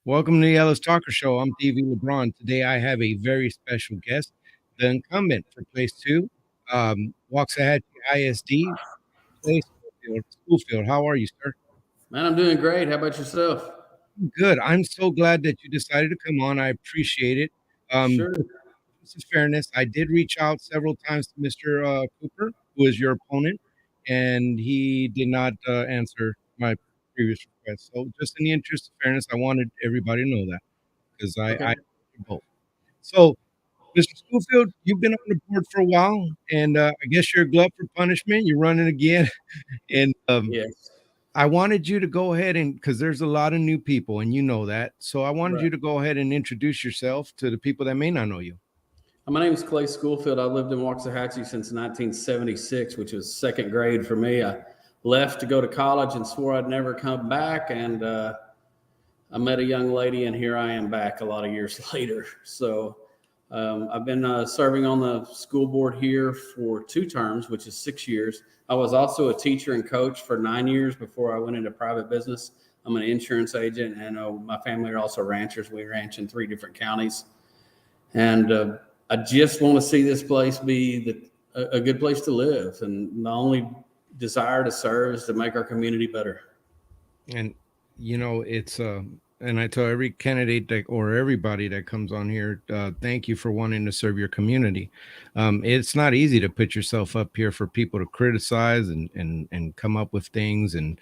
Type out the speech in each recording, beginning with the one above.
Welcome to the Ellis Talker Show. I'm DV LeBron. Today I have a very special guest, the incumbent for place two, Waxahachie ISD, place Schoolfield. How are you, sir? Man, I'm doing great. How about yourself? Good. I'm so glad that you decided to come on. I appreciate it. Um, Sure. this is fairness. I did reach out several times to Mr. Cooper, who is your opponent, and he did not answer my previous request. So, just in the interest of fairness, I wanted everybody to know that because Okay. I both. So, Mr. Schoolfield, you've been on the board for a while, and I guess you're a glove for punishment. You're running again, and Yes. I wanted you to go ahead and because there's a lot of new people, and you know that. So I wanted Right. you to go ahead and introduce yourself to the people that may not know you. My name is Clay Schoolfield. I lived in Waxahachie since 1976, which was second grade for me. I left to go to college and swore I'd never come back. And I met a young lady, and here I am back a lot of years later. So I've been serving on the school board here for 2 terms, which is 6 years. I was also a teacher and coach for 9 years before I went into private business. I'm an insurance agent, and my family are also ranchers. We ranch in 3 different counties. And I just want to see this place be a good place to live. And the only desire to serve is to make our community better. And it's and I tell every candidate that or everybody that comes on here, thank you for wanting to serve your community. It's not easy to put yourself up here for people to criticize and come up with things and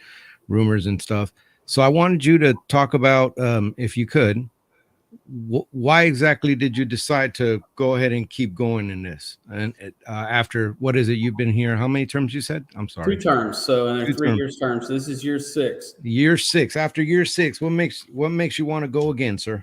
rumors and stuff. So I wanted you to talk about, if you could, why exactly did you decide to go ahead and keep going in this? And after what is it? You've been here how many terms? You said? I'm Two sorry. terms. So, and they're Two three terms. years terms. So this is year 6. Year six. After year six, what makes you want to go again, sir?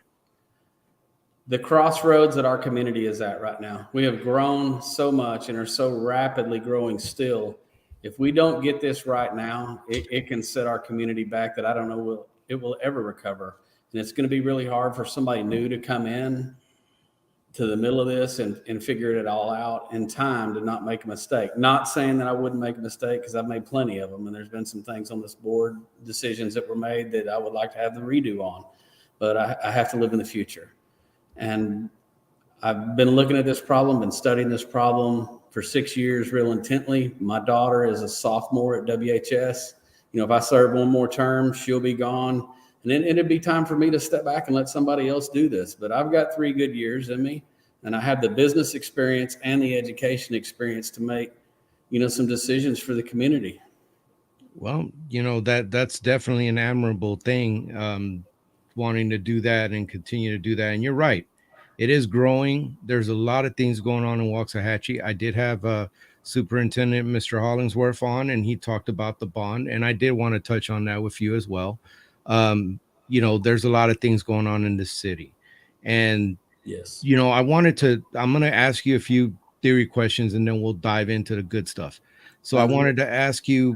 The crossroads that our community is at right now. We have grown so much and are so rapidly growing still. If we don't get this right now, it can set our community back that I don't know it will ever recover. And it's going to be really hard for somebody new to come in to the middle of this and figure it all out in time to not make a mistake. Not saying that I wouldn't make a mistake because I've made plenty of them. And there's been some things on this board, decisions that were made that I would like to have the redo on. But I have to live in the future. And I've been looking at this problem, been studying this problem for 6 years real intently. My daughter is a sophomore at WHS. If I serve one more term, she'll be gone. And then it'd be time for me to step back and let somebody else do this. But I've got 3 good years in me, and I have the business experience and the education experience to make, some decisions for the community. Well, that's definitely an admirable thing. Wanting to do that and continue to do that. And you're right, it is growing. There's a lot of things going on in Waxahachie. I did have Superintendent Mr. Hollingsworth on, and he talked about the bond, and I did want to touch on that with you as well. There's a lot of things going on in this city, and Yes. I'm going to ask you a few theory questions, and then we'll dive into the good stuff. So I Sounds wanted good. to ask you,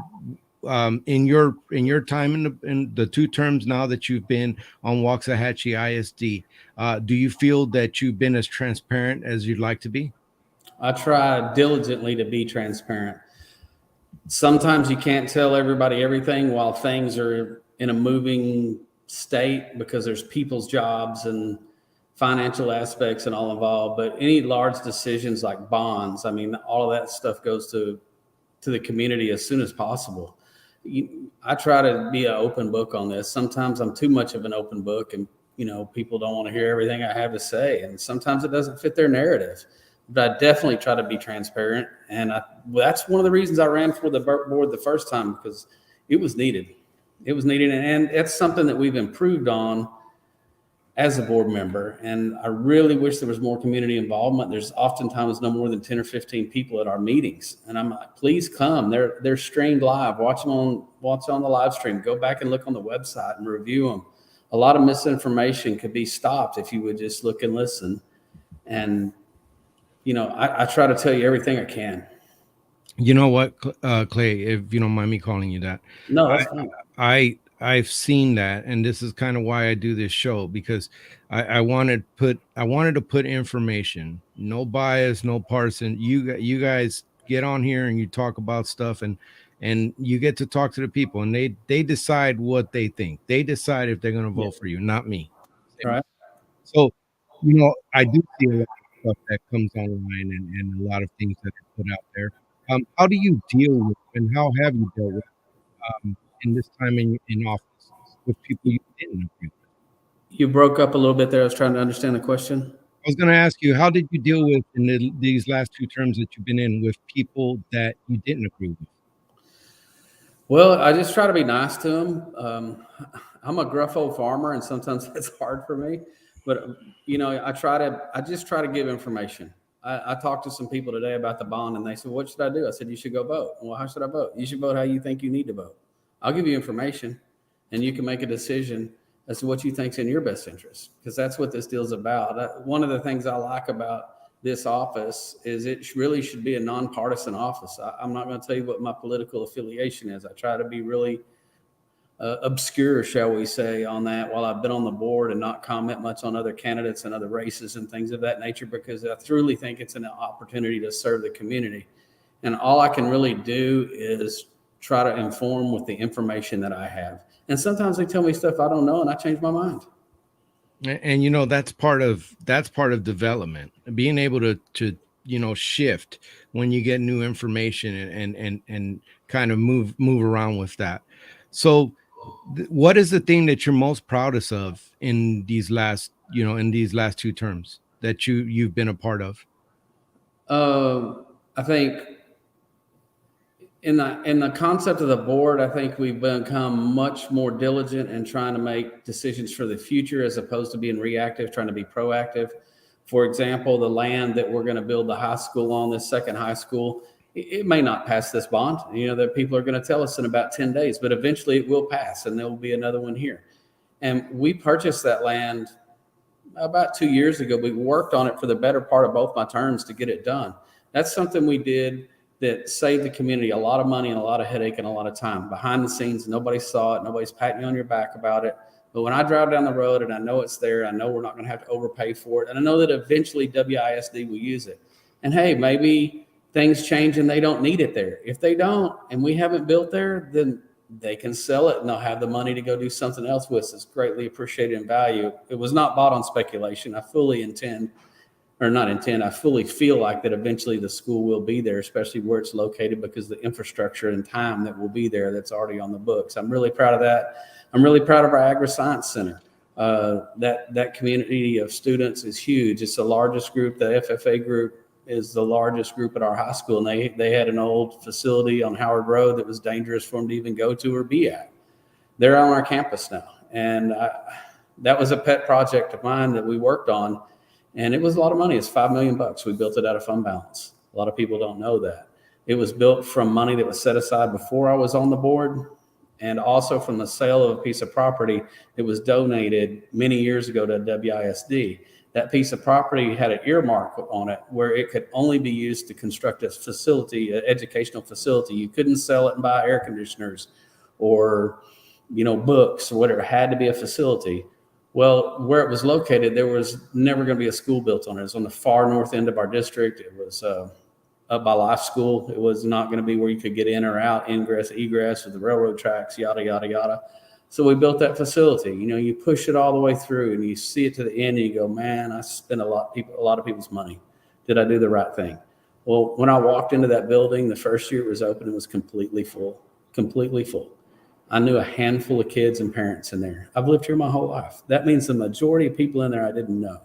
in your time in the 2 terms now that you've been on Waxahachie ISD, do you feel that you've been as transparent as you'd like to be? I try diligently to be transparent. Sometimes you can't tell everybody everything while things are in a moving state because there's people's jobs and financial aspects and all involved. But any large decisions like bonds, I mean, all of that stuff goes to the community as soon as possible. I try to be an open book on this. Sometimes I'm too much of an open book, and people don't want to hear everything I have to say, and sometimes it doesn't fit their narrative. But I definitely try to be transparent, and that's one of the reasons I ran for the board the first time, because it was needed. It was needed, and it's something that we've improved on as a board member. And I really wish there was more community involvement. There's oftentimes no more than 10 or 15 people at our meetings. And I'm like, please come. They're streamed live. Watch on the live stream. Go back and look on the website and review them. A lot of misinformation could be stopped if you would just look and listen. And, I try to tell you everything I can. You know what, Clay, if you don't mind me calling you that, No, that's fine. I've seen that, and this is kind of why I do this show, because I wanted to put information, no bias, no partisan. You guys get on here and you talk about stuff, and you get to talk to the people, and they decide what they think. They decide if they're going to Yeah. vote for you, not me. Same. Right. So, I do see a lot of stuff that comes online and a lot of things that are put out there. How do you deal with and how have you dealt with in this time in office with people you didn't agree with? You broke up a little bit there. I was trying to understand the question. I was going to ask you, how did you deal with in these last 2 terms that you've been in with people that you didn't agree with? Well, I just try to be nice to them. I'm a gruff old farmer, and sometimes it's hard for me. But I just try to give information. I talked to some people today about the bond, and they said, "What should I do?" I said, "You should go vote." Well, how should I vote? You should vote how you think you need to vote. I'll give you information, and you can make a decision as to what you think's in your best interest, because that's what this deal's about. One of the things I like about this office is it really should be a nonpartisan office. I'm not going to tell you what my political affiliation is. I try to be really obscure, shall we say, on that while I've been on the board, and not comment much on other candidates and other races and things of that nature, because I truly think it's an opportunity to serve the community. And all I can really do is try to inform with the information that I have. And sometimes they tell me stuff I don't know, and I change my mind. And that's part of development, being able to shift when you get new information and kind of move around with that. So what is the thing that you're most proudest of in these last 2 terms that you've been a part of? I think in the concept of the board, I think we've become much more diligent in trying to make decisions for the future as opposed to being reactive, trying to be proactive. For example, the land that we're going to build the high school on, this second high school, it may not pass this bond. That people are going to tell us in about 10 days, but eventually it will pass, and there will be another one here. And we purchased that land about 2 years ago. We worked on it for the better part of both my terms to get it done. That's something we did that saved the community a lot of money and a lot of headache and a lot of time. Behind the scenes, nobody saw it. Nobody's patting you on your back about it. But when I drive down the road and I know it's there, I know we're not going to have to overpay for it. And I know that eventually WISD will use it. And hey, maybe things change and they don't need it there. If they don't, and we haven't built there, then they can sell it and they'll have the money to go do something else with. It's greatly appreciated in value. It was not bought on speculation. I fully I fully feel like that eventually the school will be there, especially where it's located, because the infrastructure and time that will be there that's already on the books. I'm really proud of that. I'm really proud of our Agri-Science Center. That community of students is huge. It's the largest group. The FFA group is the largest group at our high school, and they had an old facility on Howard Road that was dangerous for them to even go to or be at. They're on our campus now, and that was a pet project of mine that we worked on. And it was a lot of money. It's $5 million. We built it out of fund balance. A lot of people don't know that. It was built from money that was set aside before I was on the board, and also from the sale of a piece of property that was donated many years ago to WISD. That piece of property had an earmark on it where it could only be used to construct a facility, an educational facility. You couldn't sell it and buy air conditioners or, books or whatever. It had to be a facility. Well, where it was located, there was never going to be a school built on it. It was on the far north end of our district. It was up by Life School. It was not going to be where you could get in or out, ingress, egress, with the railroad tracks, yada, yada, yada. So we built that facility. You push it all the way through and you see it to the end and you go, man, I spent a lot of people's money. Did I do the right thing? Well, when I walked into that building, the first year it was open, it was completely full, completely full. I knew a handful of kids and parents in there. I've lived here my whole life. That means the majority of people in there I didn't know,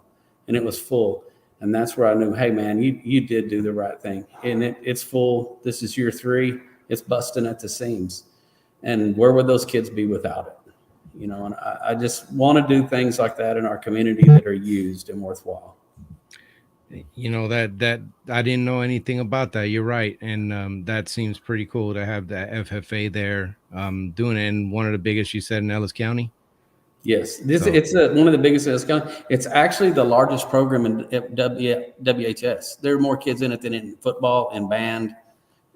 and it was full. And that's where I knew, hey man, you did do the right thing. And it's full. This is year 3. It's busting at the seams. And where would those kids be without it? And I just want to do things like that in our community that are used and worthwhile. That I didn't know anything about that. You're right, and that seems pretty cool to have that FFA there, doing it in one of the biggest, you said, in Ellis County. Yes, So it's one of the biggest in this country. It's actually the largest program in WHS. There are more kids in it than in football and band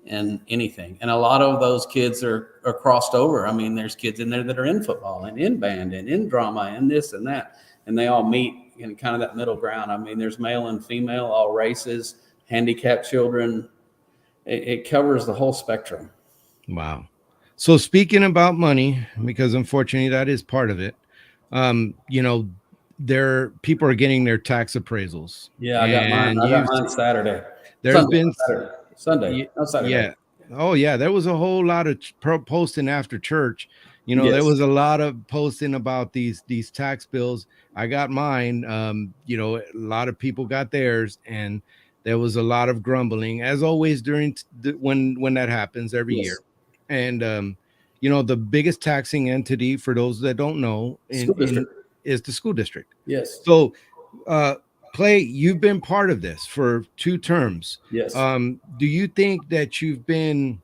and anything. And a lot of those kids are crossed over. I mean, there's kids in there that are in football and in band and in drama and this and that, and they all meet in kind of that middle ground. I mean, there's male and female, all races, handicapped children. It covers the whole spectrum. wow. So speaking about money, because unfortunately that is part of it, um, you know, people are getting their tax appraisals, Yeah, I got mine. and I got mine Saturday, there's Sunday, been Sunday, Ye not Saturday. yeah. Oh, yeah, there was a whole lot of posting after church. There Yes, was a lot of posting about these tax bills. I got mine, a lot of people got theirs, and there was a lot of grumbling, as always during when that happens every year. yes. And, the biggest taxing entity, for those that don't know, School in district. is the school district. Yes, So, uh, Clay, you've been part of this for 2 terms. yes. Do you think that you've been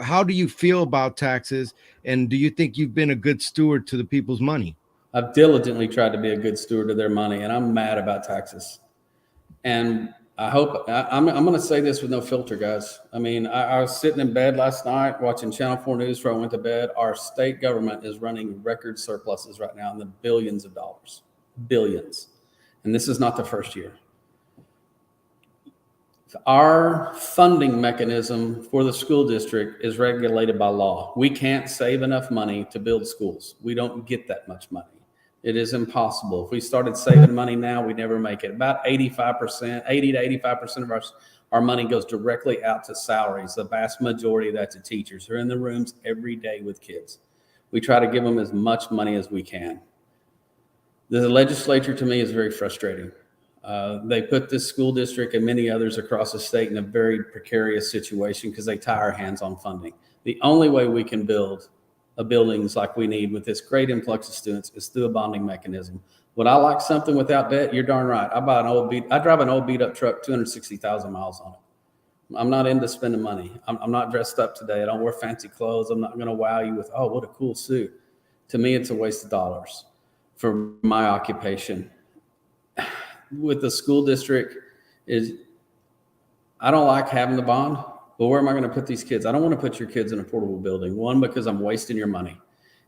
how do you feel about taxes, and do you think you've been a good steward to the people's money? I've diligently tried to be a good steward of their money, and I'm mad about taxes. And I'm going to say this with no filter, guys. I mean, I was sitting in bed last night watching Channel 4 News before I went to bed. Our state government is running record surpluses right now in the billions of dollars, billions. And this is not the first year. Our funding mechanism for the school district is regulated by law. We can't save enough money to build schools. We don't get that much money. It is impossible. If we started saving money now, we never make it. About 85%, 80 to 85% of our money goes directly out to salaries. The vast majority of that to teachers who are in the rooms every day with kids. We try to give them as much money as we can. The legislature, to me, is very frustrating. They put this school district and many others across the state in a very precarious situation because they tie our hands on funding. The only way we can build buildings like we need with this great influx of students is through a bonding mechanism. Would I like something without debt? You're darn right. I drive an old beat up truck, 260,000 miles on it. I'm not into spending money. I'm not dressed up today. I don't wear fancy clothes. I'm not going to wow you with, oh, what a cool suit. To me, it's a waste of dollars for my occupation. With the school district is I don't like having the bond, but where am I going to put these kids? I don't want to put your kids in a portable building. One, because I'm wasting your money.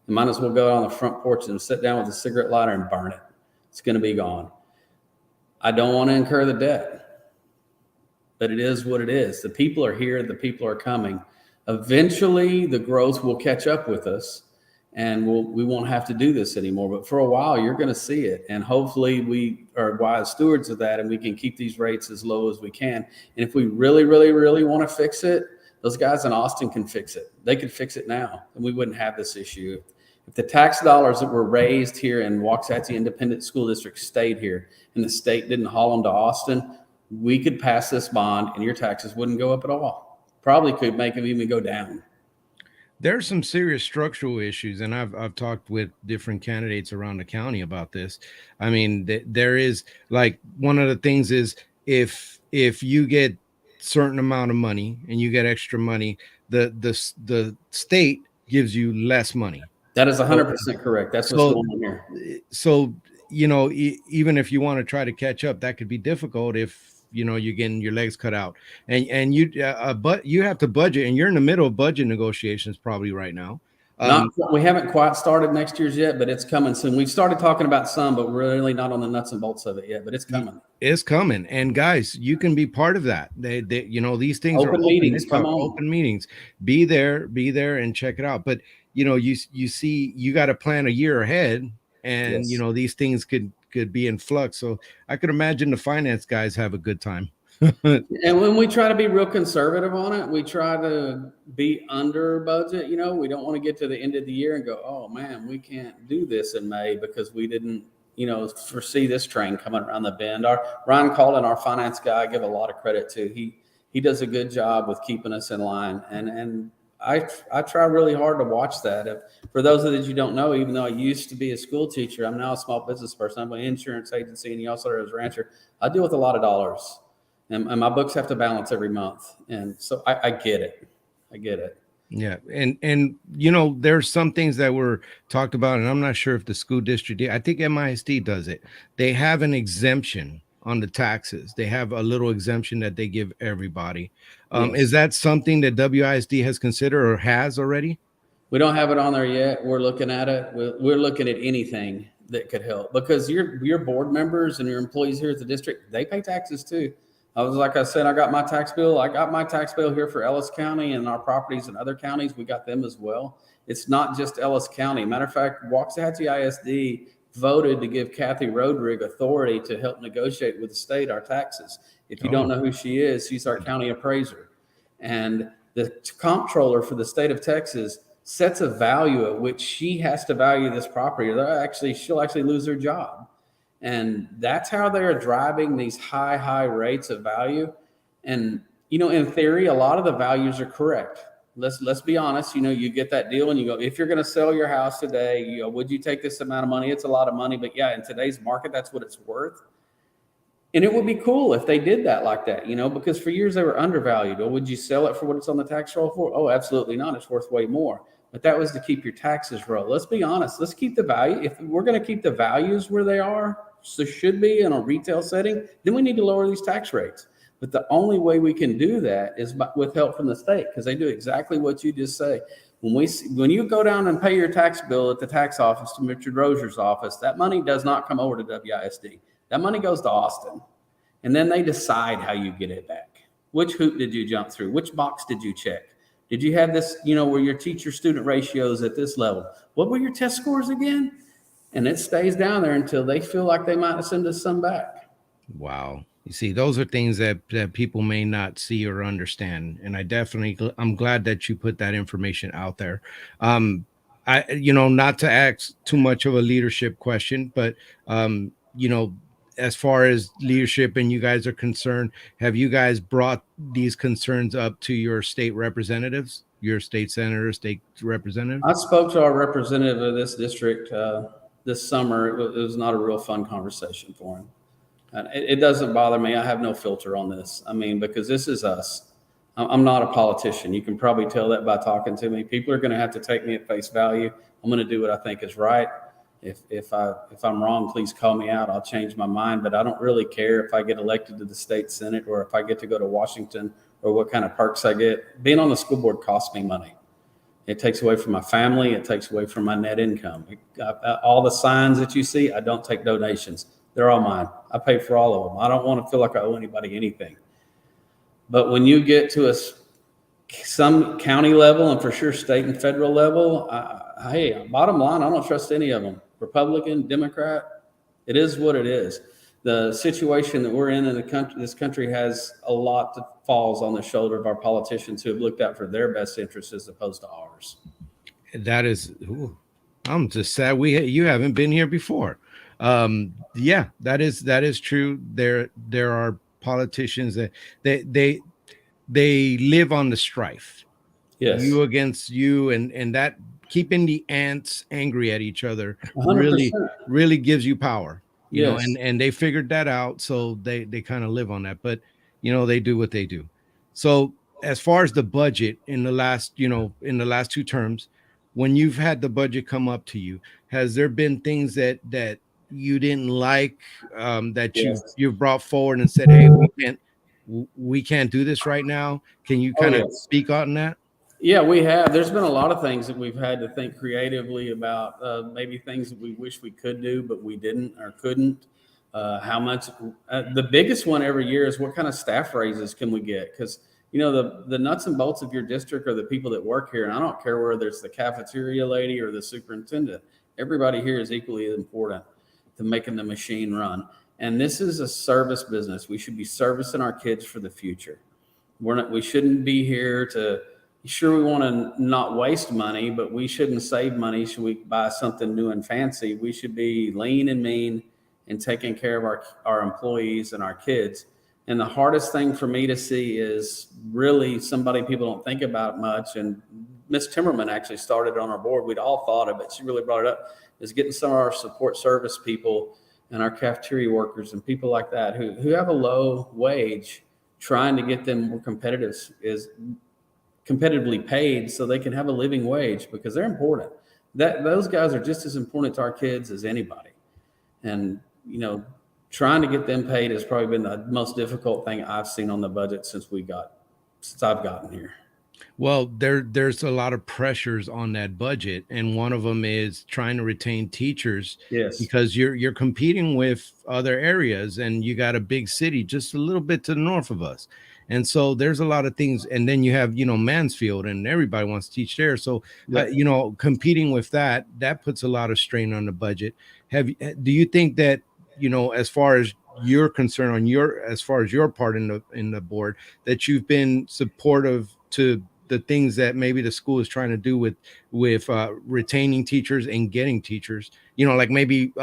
You might as well go out on the front porch and sit down with a cigarette lighter and burn it. It's going to be gone. I don't want to incur the debt, but it is what it is. The people are here. The people are coming. Eventually, the growth will catch up with us, and we won't have to do this anymore. But for a while, you're going to see it. And hopefully we are wise stewards of that and we can keep these rates as low as we can. And if we really, really, really want to fix it, those guys in Austin can fix it. They could fix it now and we wouldn't have this issue. If the tax dollars that were raised here in Waxahachie Independent School District stayed here and the state didn't haul them to Austin, we could pass this bond and your taxes wouldn't go up at all. Probably could make them even go down. There's some serious structural issues, and I've talked with different candidates around the county about this. I mean, there is, like, one of the things is, if you get certain amount of money and you get extra money, the state gives you less money. That is 100% correct. That's what's going on here. So even if you want to try to catch up, that could be difficult if you're getting your legs cut out, and but you have to budget, and you're in the middle of budget negotiations probably right now. We haven't quite started next year's yet, but it's coming soon. We've started talking about some, but we're really not on the nuts and bolts of it yet, but it's coming. It's coming. And guys, you can be part of that. They these things Open are open meetings. Come on. open meetings. Be there and check it out. But you see, you got to plan a year ahead, and Yes. these things could be in flux. So I could imagine the finance guys have a good time. And when we try to be real conservative on it, we try to be under budget. We don't want to get to the end of the year and go, oh man, we can't do this in May because we didn't, foresee this train coming around the bend. Our Ryan Calden, our finance guy, I give a lot of credit to. He does a good job with keeping us in line. And I try really hard to watch that. For those of you don't know, even though I used to be a school teacher, I'm now a small business person. I'm an insurance agency, and you also are a rancher. I deal with a lot of dollars, and my books have to balance every month. And so I get it. I get it. Yeah. And there's some things that were talked about, and I'm not sure if the school district did. I think MISD does it. They have an exemption on the taxes. They have a little exemption that they give everybody. Yes. Is that something that WISD has considered or has already? We don't have it on there yet. We're looking at it. We're looking at anything that could help, because your board members and your employees here at the district, they pay taxes too. Like I said, I got my tax bill. I got my tax bill here for Ellis County and our properties in other counties. We got them as well. It's not just Ellis County. Matter of fact, Waxahachie ISD voted to give Kathy Rodrigue authority to help negotiate with the state our taxes. If you don't Oh, know who she is, she's our county appraiser. And the comptroller for the state of Texas sets a value at which she has to value this property. She'll actually lose her job. And that's how they're driving these high rates of value. And, in theory, a lot of the values are correct. Let's be honest. You get that deal and you go, if you're going to sell your house today, would you take this amount of money? It's a lot of money, but yeah, in today's market, that's what it's worth. And it would be cool if they did that like that, because for years they were undervalued. Or would you sell it for what it's on the tax roll for? Oh, absolutely not. It's worth way more. But that was to keep your taxes low. Let's be honest. Let's keep the value. If we're going to keep the values where they are, so should be in a retail setting, then we need to lower these tax rates. But the only way we can do that is with help from the state, because they do exactly what you just say. When you go down and pay your tax bill at the tax office to Richard Rozier's office, that money does not come over to WISD. That money goes to Austin, and then they decide how you get it back. Which hoop did you jump through? Which box did you check? Did you have this, where your teacher-student ratio is at this level? What were your test scores again? And it stays down there until they feel like they might send us some back. wow. You see, those are things that people may not see or understand. And I'm glad that you put that information out there. Not to ask too much of a leadership question, but, as far as leadership and you guys are concerned, have you guys brought these concerns up to your state representatives, your state senator, state representative? I spoke to our representative of this district this summer. It was not a real fun conversation for him. And it doesn't bother me. I have no filter on this. I mean, because this is us. I'm not a politician. You can probably tell that by talking to me. People are going to have to take me at face value. I'm going to do what I think is right. If I'm wrong, please call me out. I'll change my mind. But I don't really care if I get elected to the state senate or if I get to go to Washington or what kind of perks I get. Being on the school board costs me money. It takes away from my family. It takes away from my net income. All the signs that you see, I don't take donations. They're all mine. I pay for all of them. I don't want to feel like I owe anybody anything. But when you get to some county level and for sure state and federal level, hey, bottom line, I don't trust any of them. Republican, Democrat, it is what it is. The situation that we're in the country, this country has a lot that falls on the shoulder of our politicians who have looked out for their best interests as opposed to ours. That is, I'm just sad you haven't been here before. Yeah, that is true. There are politicians that they live on the strife. Yes. You against you, and that keeping the ants angry at each other 100%. really gives you power. Yes. And they figured that out, so they kind of live on that. But they do what they do. So as far as the budget in the last two terms, when you've had the budget come up to you, has there been things that you didn't like, that Yes. you've brought forward and said, hey, we can't do this right now? Can you kind of speak on that? Yeah, we have. There's been a lot of things that we've had to think creatively about, maybe things that we wish we could do, but we didn't or couldn't. How much? The biggest one every year is what kind of staff raises can we get? Because, the nuts and bolts of your district are the people that work here. And I don't care whether it's the cafeteria lady or the superintendent. Everybody here is equally important to making the machine run. And this is a service business. We should be servicing our kids for the future. We shouldn't be here to... Sure, we want to not waste money, but we shouldn't save money. Should we buy something new and fancy? We should be lean and mean and taking care of our employees and our kids. And the hardest thing for me to see is really somebody people don't think about much. And Miss Timmerman actually started on our board. We'd all thought of it. She really brought it up, is getting some of our support service people and our cafeteria workers and people like that who have a low wage, trying to get them more competitively paid so they can have a living wage, because they're important. Those guys are just as important to our kids as anybody. And, trying to get them paid has probably been the most difficult thing I've seen on the budget since I've gotten here. Well, there's a lot of pressures on that budget, and one of them is trying to retain teachers. Yes. Because you're competing with other areas, and you got a big city just a little bit to the north of us. And so there's a lot of things. And then you have, Mansfield, and everybody wants to teach there. So, Yeah. competing with that puts a lot of strain on the budget. Do you think that, as far as you're concerned, on your as far as your part in the board, that you've been supportive to the things that maybe the school is trying to do with retaining teachers and getting teachers, like maybe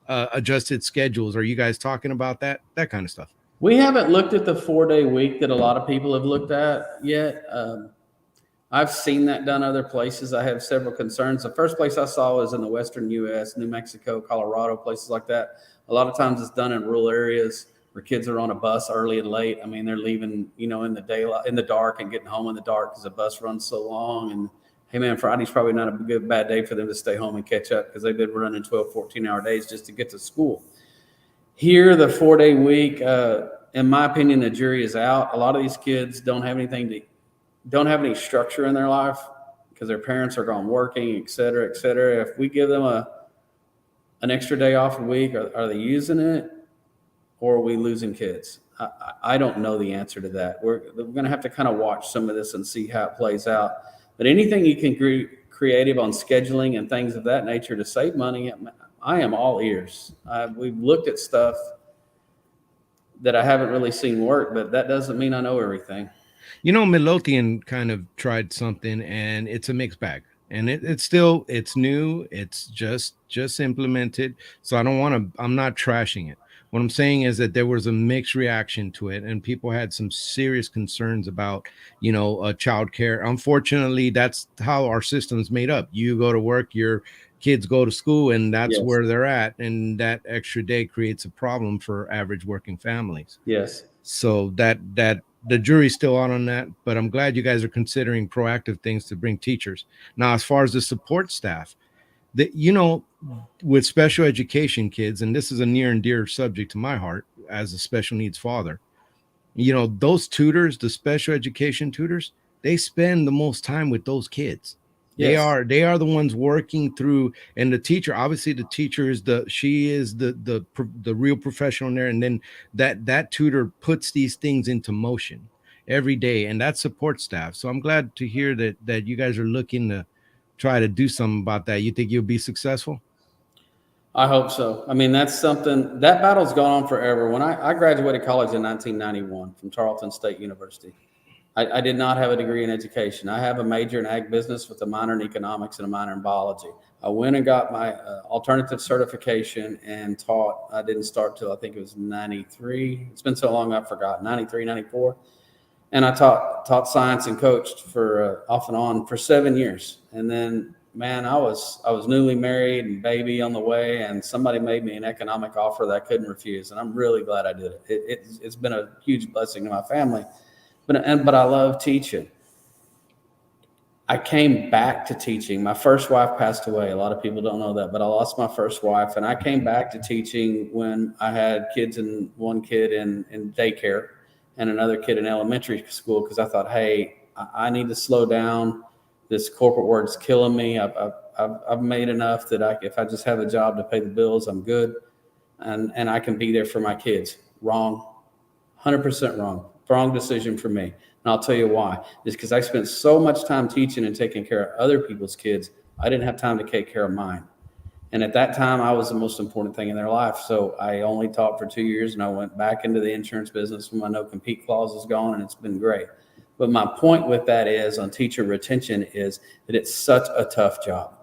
adjusted schedules? Are you guys talking about that kind of stuff? We haven't looked at the 4-day week that a lot of people have looked at yet. I've seen that done other places. I have several concerns. The first place I saw was in the Western U.S., New Mexico, Colorado, places like that. A lot of times it's done in rural areas where kids are on a bus early and late. I mean, they're leaving, in the daylight, in the dark, and getting home in the dark because the bus runs so long. And hey, man, Friday's probably not a bad day for them to stay home and catch up because they've been running 12, 14-hour days just to get to school. Here, the 4-day week, in my opinion, the jury is out. A lot of these kids don't have any structure in their life because their parents are gone working, et cetera, et cetera. If we give them an extra day off a week, are they using it, or are we losing kids? I don't know the answer to that. We're going to have to kind of watch some of this and see how it plays out. But anything you can creative on scheduling and things of that nature to save money, I am all ears. We've looked at stuff that I haven't really seen work, but that doesn't mean I know everything. Midlothian kind of tried something, and it's a mixed bag. And it's new. It's just implemented. So I'm not trashing it. What I'm saying is that there was a mixed reaction to it, and people had some serious concerns about, child care. Unfortunately, that's how our system's made up. You go to work, your kids go to school, and that's Yes. where they're at. And that extra day creates a problem for average working families. Yes. So that the jury's still out on that, but I'm glad you guys are considering proactive things to bring teachers. Now, as far as the support staff, that with special education kids, and this is a near and dear subject to my heart as a special needs father, those tutors, the special education tutors, they spend the most time with those kids. they Yes. are they are the ones working through. And the teacher, obviously the teacher is the real professional in there, and then that tutor puts these things into motion every day, and that support staff. So I'm glad to hear that you guys are looking to try to do something about that. You think you'll be successful? I hope so. I mean, that's something that battle's gone on forever. When I graduated college in 1991 from Tarleton State University, I did not have a degree in education. I have a major in ag business with a minor in economics and a minor in biology. I went and got my alternative certification and taught. I didn't start till I think it was 93. It's been so long I forgot, 93, 94. And I taught science and coached for off and on for 7 years. And then, man, I was newly married and baby on the way, and somebody made me an economic offer that I couldn't refuse, and I'm really glad I did it. It's been a huge blessing to my family, but I love teaching. I came back to teaching. My first wife passed away. A lot of people don't know that, but I lost my first wife, and I came back to teaching when I had one kid in daycare and another kid in elementary school, because I thought, hey, I need to slow down. This corporate world's killing me. I've made enough that if I just have a job to pay the bills, I'm good, and I can be there for my kids. Wrong, 100% wrong. Wrong decision for me. And I'll tell you why. It's because I spent so much time teaching and taking care of other people's kids, I didn't have time to take care of mine. And at that time, I was the most important thing in their life. So I only taught for 2 years, and I went back into the insurance business when my no compete clause is gone, and it's been great. But my point with that is on teacher retention is that it's such a tough job.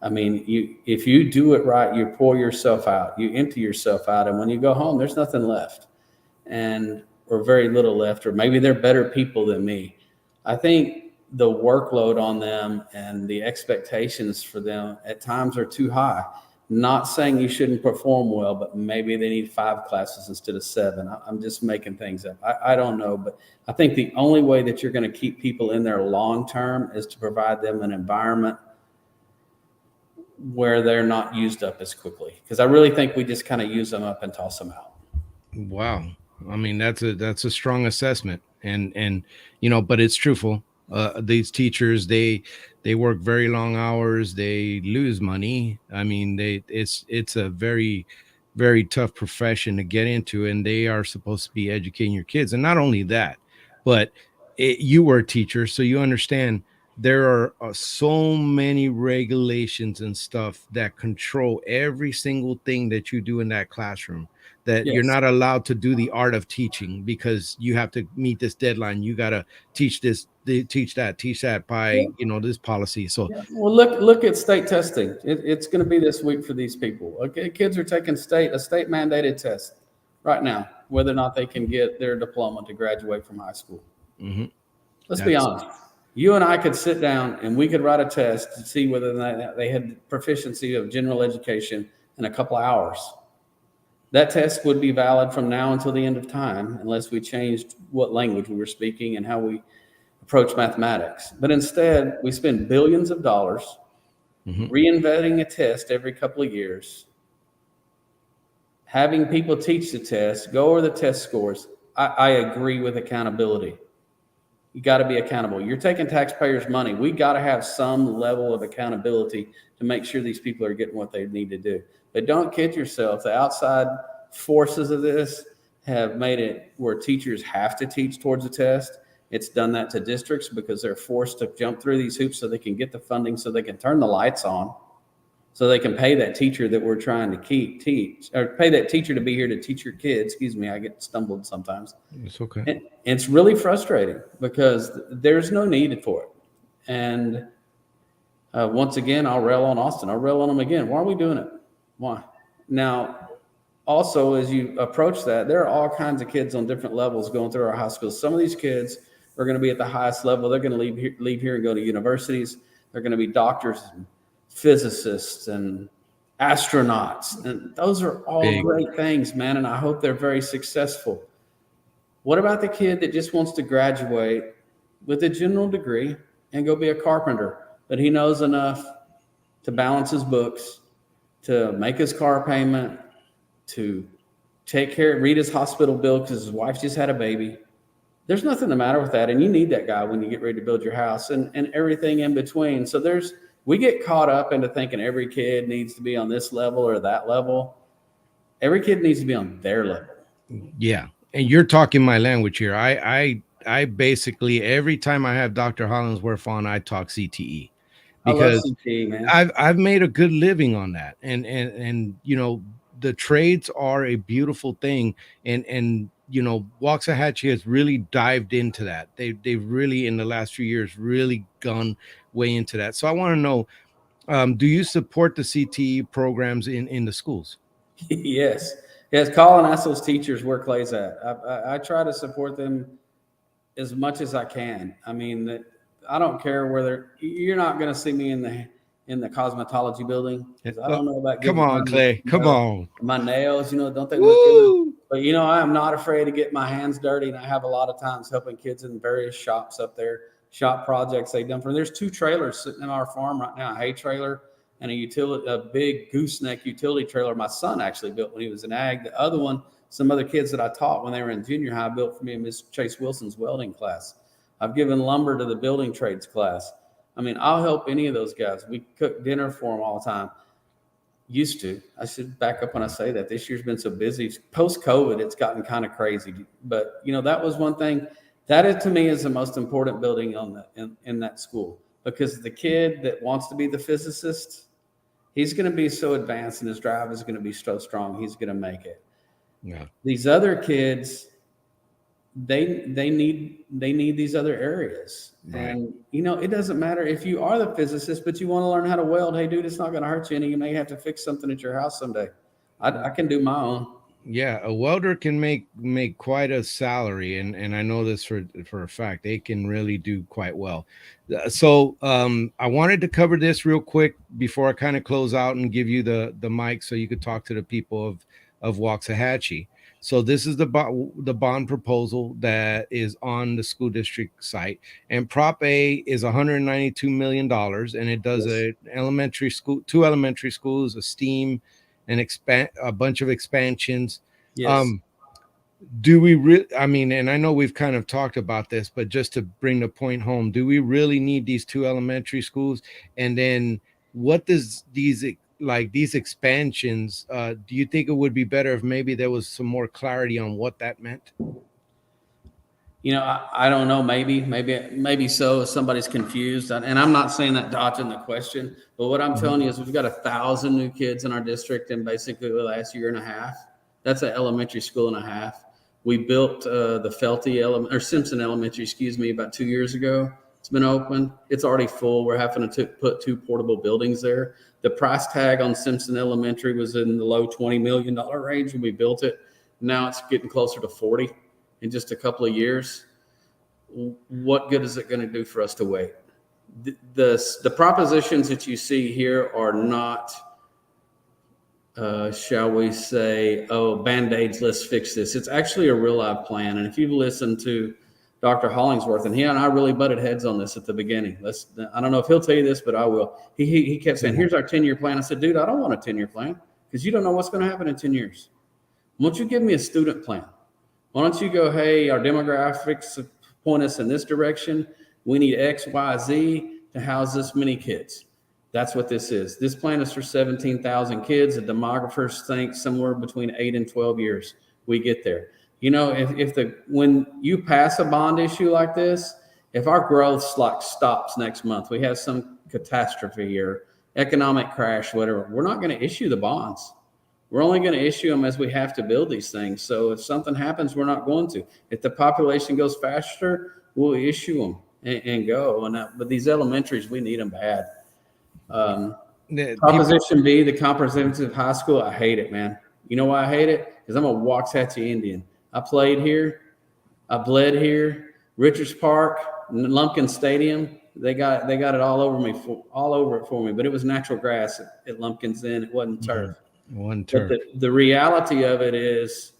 I mean, if you do it right, you pour yourself out, you empty yourself out, and when you go home, there's nothing left, or very little left, or maybe they're better people than me. I think the workload on them and the expectations for them at times are too high. Not saying you shouldn't perform well, but maybe they need 5 classes instead of 7. I'm just making things up. I don't know, but I think the only way that you're going to keep people in there long term is to provide them an environment where they're not used up as quickly. Because I really think we just kind of use them up and toss them out. Wow. I mean, that's a strong assessment, and but it's truthful. These teachers, they work very long hours. They lose money. I mean, it's a very tough profession to get into, and they are supposed to be educating your kids. And not only that, but you were a teacher, so you understand. there are so many regulations and stuff that control every single thing that you do in that classroom, that you're Yes. not allowed to do the art of teaching because you have to meet this deadline. You got to teach this, teach that by, this policy. So Yeah. Well, look at state testing. It's going to be this week for these people. Okay, kids are taking a state mandated test right now, whether or not they can get their diploma to graduate from high school. mhm, Let's be that's honest. You and I could sit down and we could write a test to see whether they had proficiency of general education in a couple of hours. That test would be valid from now until the end of time, unless we changed what language we were speaking and how we approach mathematics. But instead, we spend billions of dollars mhm, reinventing a test every couple of years, having people teach the test, go over the test scores. I agree with accountability. You got to be accountable. You're taking taxpayers' money. We got to have some level of accountability to make sure these people are getting what they need to do. But don't kid yourself. The outside forces of this have made it where teachers have to teach towards a test. It's done that to districts because they're forced to jump through these hoops so they can get the funding, so they can turn the lights on, so they can pay that teacher that we're trying to teach, or pay that teacher to be here to teach your kids. Excuse me, I get stumbled sometimes. it's okay. And it's really frustrating because there's no need for it. And once again, I'll rail on Austin. I'll rail on them again. Why are we doing it? Why? Now, also, as you approach that, there are all kinds of kids on different levels going through our high schools. Some of these kids are going to be at the highest level. They're going to leave here and go to universities. They're going to be doctors and physicists and astronauts. And those are all Big. great things, man. And I hope they're very successful. What about the kid that just wants to graduate with a general degree and go be a carpenter, but he knows enough to balance his books, to make his car payment, to read his hospital bill because his wife just had a baby? There's nothing the matter with that. And you need that guy when you get ready to build your house, and everything in between. So we get caught up into thinking every kid needs to be on this level or that level. Every kid needs to be on their level. Yeah, and you're talking my language here. I basically every time I have Dr. Hollingsworth on, I talk CTE I love because CT, man. I've made a good living on that, and the trades are a beautiful thing, and Waxahachie has really dived into that. They've really in the last few years really gone way into that. So I want to know, do you support the CTE programs in the schools? Yes. Yes. Call and ask those teachers where Clay's at. I try to support them as much as I can. I mean, I don't care whether you're not going to see me in the cosmetology building because I Well, don't know about come getting on, done with Clay. Come on. my nails. Don't they look good? Woo! But I am not afraid to get my hands dirty, and I have a lot of times helping kids in various shops up there, shop projects they've done for. There's two trailers sitting in our farm right now: a hay trailer and a big gooseneck utility trailer. My son actually built when he was in ag. The other one, some other kids that I taught when they were in junior high built for me in Miss Chase Wilson's welding class. I've given lumber to the building trades class. I mean, I'll help any of those guys. We cook dinner for them all the time. Used to. I should back up when I say that. This year's been so busy. Post COVID, it's gotten kind of crazy. But that was one thing. That is, to me, is the most important building in that school, because the kid that wants to be the physicist, he's going to be so advanced and his drive is going to be so strong. He's going to make it. Yeah. These other kids, they need these other areas. Right. And it doesn't matter if you are the physicist but you want to learn how to weld. Hey dude, it's not going to hurt you any. You may have to fix something at your house someday. I can do my own. Yeah, a welder can make quite a salary, and I know this for a fact. They can really do quite well. So I wanted to cover this real quick before I kind of close out and give you the mic so you could talk to the people of Waxahachie. So this is the bond proposal that is on the school district site, and Prop A is $192 million, and it does Yes. two elementary schools, a STEAM, and expand a bunch of expansions. Yes. Um, do we really? I mean, and I know we've kind of talked about this, but just to bring the point home, do we really need these two elementary schools? And then, what does these expansions? Do you think it would be better if maybe there was some more clarity on what that meant? I don't know. Maybe so. If somebody's confused, and I'm not saying that dodging the question, but what I'm telling you is we've got 1,000 new kids in our district in basically the last year and a half. That's an elementary school and a half. We built the Simpson Elementary, excuse me, about 2 years ago. It's been open. It's already full. We're having to put 2 portable buildings there. The price tag on Simpson Elementary was in the low $20 million range when we built it. Now it's getting closer to 40 in just a couple of years. What good is it going to do for us to wait? The propositions that you see here are not, shall we say, oh, Band-Aids, let's fix this. It's actually a real live plan. And if you've listened to Dr. Hollingsworth, and he and I really butted heads on this at the beginning. I don't know if he'll tell you this, but I will. He kept saying, here's our 10-year plan. I said, dude, I don't want a 10-year plan because you don't know what's going to happen in 10 years. Why don't you give me a student plan? Why don't you go, hey, our demographics point us in this direction. We need X, Y, Z to house this many kids. That's what this is. This plan is for 17,000 kids. The demographers think somewhere between 8 and 12 years we get there. When you pass a bond issue like this, if our growth stops next month, we have some catastrophe or economic crash, whatever, we're not going to issue the bonds. We're only going to issue them as we have to build these things. So if something happens, we're not going to. If the population goes faster, we'll issue them and go. But these elementaries, we need them bad. Proposition B, the comprehensive high school, I hate it, man. You know why I hate it? Because I'm a Waxahachie Indian. I played here. I bled here. Richards Park, Lumpkin Stadium. They got it all over it for me. But it was natural grass at Lumpkins then. It wasn't turf. One turf. But the reality of it is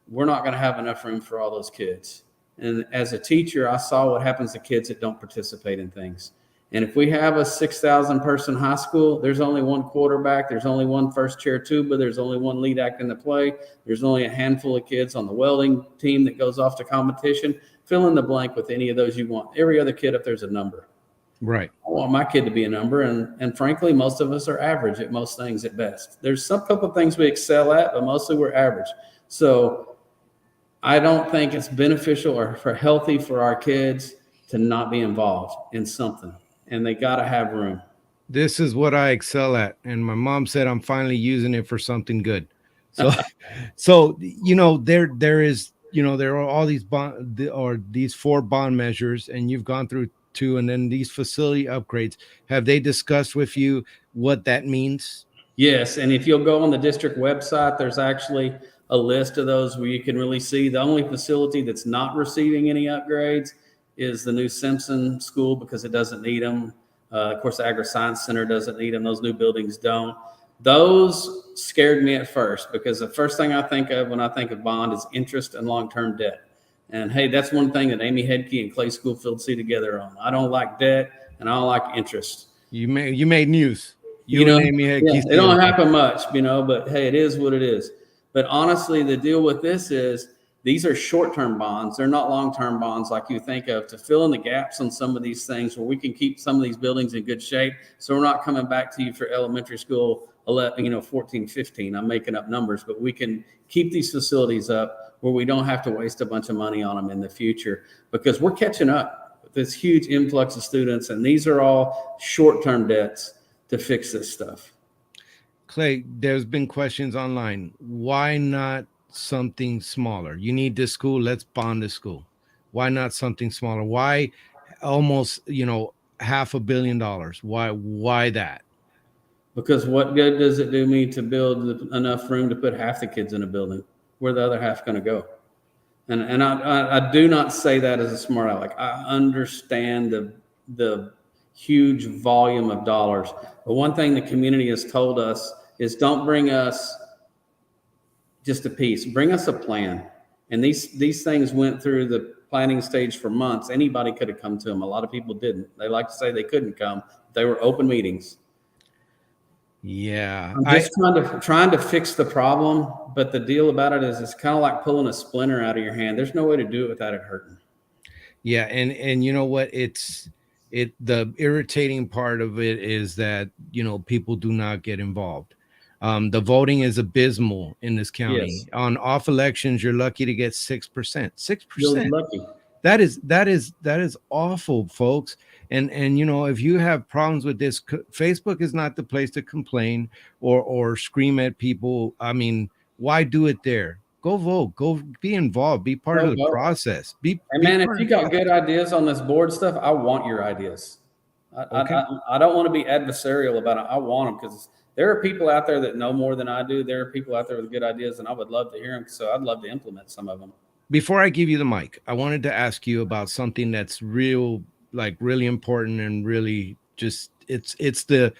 we're not going to have enough room for all those kids. And as a teacher, I saw what happens to kids that don't participate in things. And if we have a 6,000 person high school, there's only one quarterback, there's only one first chair tuba, there's only one lead act in the play, there's only a handful of kids on the welding team that goes off to competition. Fill in the blank with any of those you want. Every other kid up there's a number. Right. I want my kid to be a number, and frankly, most of us are average at most things at best. There's some couple of things we excel at, but mostly we're average. So I don't think it's beneficial or healthy for our kids to not be involved in something. And they got to have room. This is what I excel at. And my mom said I'm finally using it for something good. So, there is, there are all these these 4 bond measures, and you've gone through 2, and then these facility upgrades. Have they discussed with you what that means? Yes. And if you'll go on the district website, there's actually a list of those where you can really see the only facility that's not receiving any upgrades is the new Simpson school because it doesn't need them. Of course, the Agri-Science Center doesn't need them. Those new buildings don't. Those scared me at first because the first thing I think of when I think of bond is interest and long-term debt. And hey, that's one thing that Amy Hedke and Clay Schoolfield see together on. I don't like debt and I don't like interest. You made news. And Amy Hedke. Yeah, it don't happen much, but hey, it is what it is. But honestly, the deal with this is these are short-term bonds. They're not long-term bonds like you think of to fill in the gaps on some of these things where we can keep some of these buildings in good shape. So we're not coming back to you for elementary school 14, 15. I'm making up numbers, but we can keep these facilities up where we don't have to waste a bunch of money on them in the future because we're catching up with this huge influx of students. And these are all short-term debts to fix this stuff. Clay, there's been questions online. Why not something smaller? You need this school, let's bond the school. Why not something smaller? Why almost $500 million? Why that? Because what good does it do me to build enough room to put half the kids in a building? Where the other half going to go? And I do not say that as a smart aleck. I understand the huge volume of dollars, but one thing the community has told us is don't bring us just a piece. Bring us a plan. And these things went through the planning stage for months. Anybody could have come to them. A lot of people didn't. They like to say they couldn't come. They were open meetings. Yeah. I'm just trying to fix the problem. But the deal about it is it's kind of like pulling a splinter out of your hand. There's no way to do it without it hurting. Yeah. And you know what? The irritating part of it is that, people do not get involved. The voting is abysmal in this county. Yes. On off elections, you're lucky to get 6%. 6%. You're lucky. that is awful, folks. And if you have problems with this, Facebook is not the place to complain or scream at people. I mean, why do it there? Go vote, go be involved, be part of Go the vote. process, And be man, if part you of the got good process. ideas on this board stuff, I want your ideas. Okay. I don't want to be adversarial about it. I want them because there are people out there that know more than I do. There are people out there with good ideas, and I would love to hear them. So I'd love to implement some of them. Before I give you the mic, I wanted to ask you about something that's really important, and really just it's the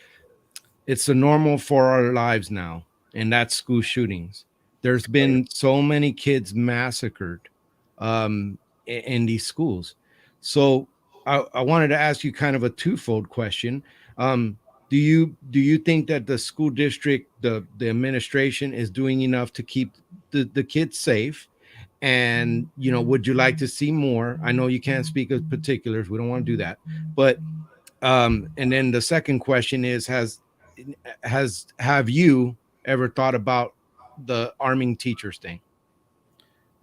normal for our lives now, and that's school shootings. There's been so many kids massacred in these schools. So I wanted to ask you kind of a twofold question. Um, do you think that the school district, the administration, is doing enough to keep the kids safe? And would you like to see more? I know you can't speak of particulars. We don't want to do that. But and then the second question is, have you ever thought about the arming teachers thing?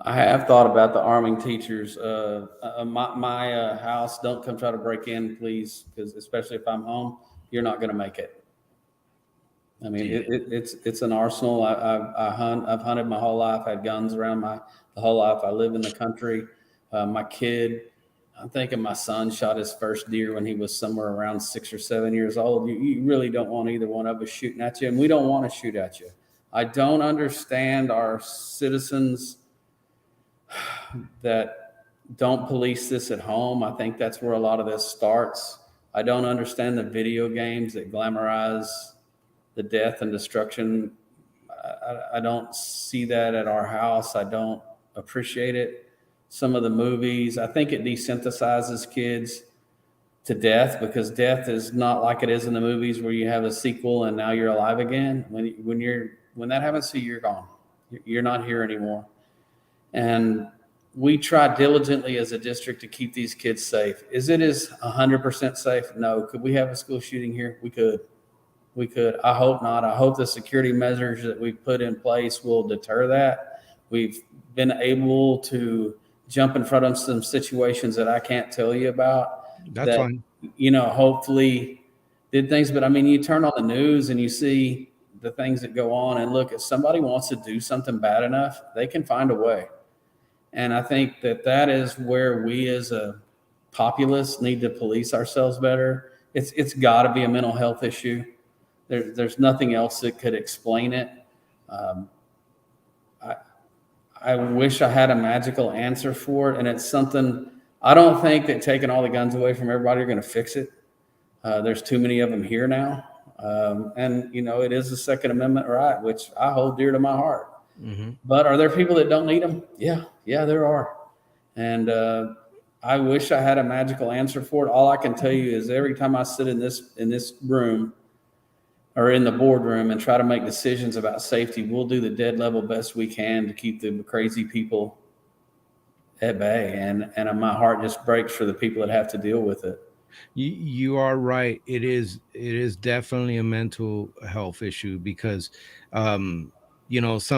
I have thought about the arming teachers. My house, don't come try to break in, please, because especially if I'm home, you're not going to make it. I mean, Yeah, it's an arsenal. I hunt. I've hunted my whole life. Had guns around the whole life. I live in the country. My kid, I'm thinking my son shot his first deer when he was somewhere around 6 or 7 years old. You really don't want either one of us shooting at you, and we don't want to shoot at you. I don't understand our citizens that don't police this at home. I think that's where a lot of this starts. I don't understand the video games that glamorize the death and destruction. I don't see that at our house. I don't appreciate it. Some of the movies, I think it desensitizes kids to death because death is not like it is in the movies where you have a sequel and now you're alive again. When that happens to you, you're gone. You're not here anymore. And we try diligently as a district to keep these kids safe. Is it as 100% safe? No. Could we have a school shooting here? We could. We could. I hope not. I hope the security measures that we've put in place will deter that. We've been able to jump in front of some situations that I can't tell you about that's that, fine. hopefully did things. But I mean, you turn on the news and you see the things that go on, and look, if somebody wants to do something bad enough, they can find a way. And I think that is where we as a populace need to police ourselves better. It's got to be a mental health issue. There's nothing else that could explain it. Um, I, I wish I had a magical answer for it. And it's something, I don't think that taking all the guns away from everybody are going to fix it. There's too many of them here now. And, it is the Second Amendment right, which I hold dear to my heart. Hmm. But are there people that don't need them? Yeah, there are. And I wish I had a magical answer for it. All I can tell you is every time I sit in this room or in the boardroom and try to make decisions about safety, we'll do the dead level best we can to keep the crazy people at bay. And my heart just breaks for the people that have to deal with it. You are right. It is definitely a mental health issue because some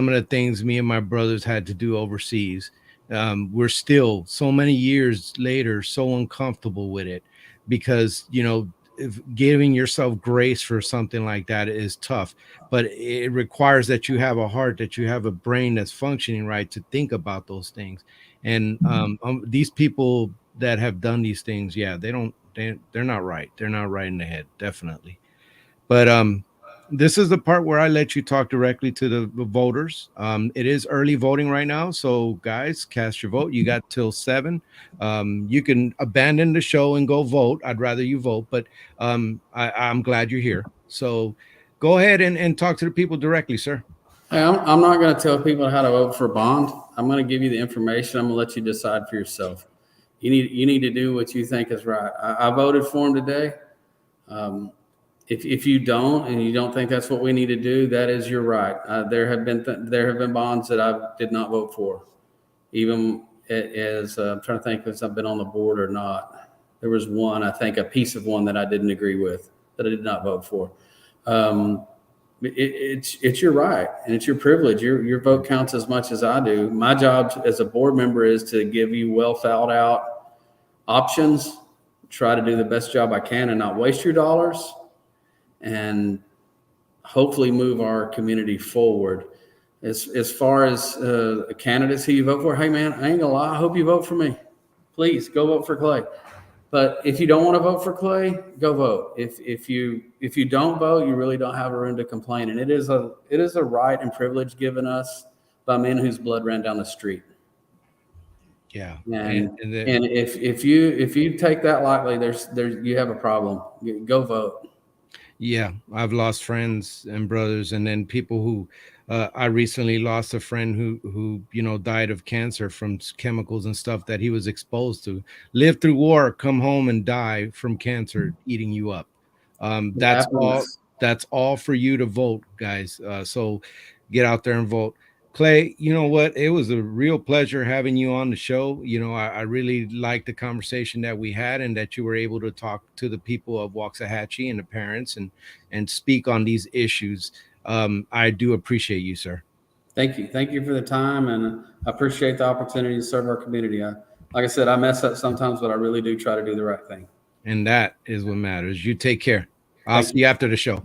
of the things me and my brothers had to do overseas, we're still so many years later so uncomfortable with it because if giving yourself grace for something like that is tough, but it requires that you have a heart, that you have a brain that's functioning right to think about those things. And these people that have done these things, yeah, they're not right. They're not right in the head, definitely. But this is the part where I let you talk directly to the voters. It is early voting right now, so guys, cast your vote. You got till 7. You can abandon the show and go vote. I'd rather you vote, but I'm glad you're here. So go ahead and talk to the people directly, sir. Hey, I'm not going to tell people how to vote for bond. I'm going to give you the information. I'm going to let you decide for yourself. You need to do what you think is right. I voted for him today. If you don't and you don't think that's what we need to do, that is your right. There have been bonds that I did not vote for, even as I'm trying to think if I've been on the board or not. There was one, I think, a piece of one that I didn't agree with that I did not vote for. Um, It's your right and it's your privilege. Your vote counts as much as I do. My job as a board member is to give you well thought out options, try to do the best job I can and not waste your dollars, and hopefully move our community forward. As far as candidates who you vote for, hey man, I ain't gonna lie, I hope you vote for me. Please go vote for Clay. But if you don't want to vote for Clay, go vote. If you don't vote, you really don't have a room to complain. And it is a right and privilege given us by men whose blood ran down the street. Yeah. And if you take that lightly, there's you have a problem. Go vote. Yeah, I've lost friends and brothers, and then people who I recently lost a friend who died of cancer from chemicals and stuff that he was exposed to. Lived through war, come home and die from cancer eating you up. It That's all. happens. That's all for you to vote, guys. So get out there and vote. Clay, you know what? It was a real pleasure having you on the show. I really liked the conversation that we had and that you were able to talk to the people of Waxahachie and the parents and speak on these issues. I do appreciate you, sir. Thank you for the time, and I appreciate the opportunity to serve our community. Like I said, I mess up sometimes, but I really do try to do the right thing. And that is what matters. You take care. I'll see you after the show.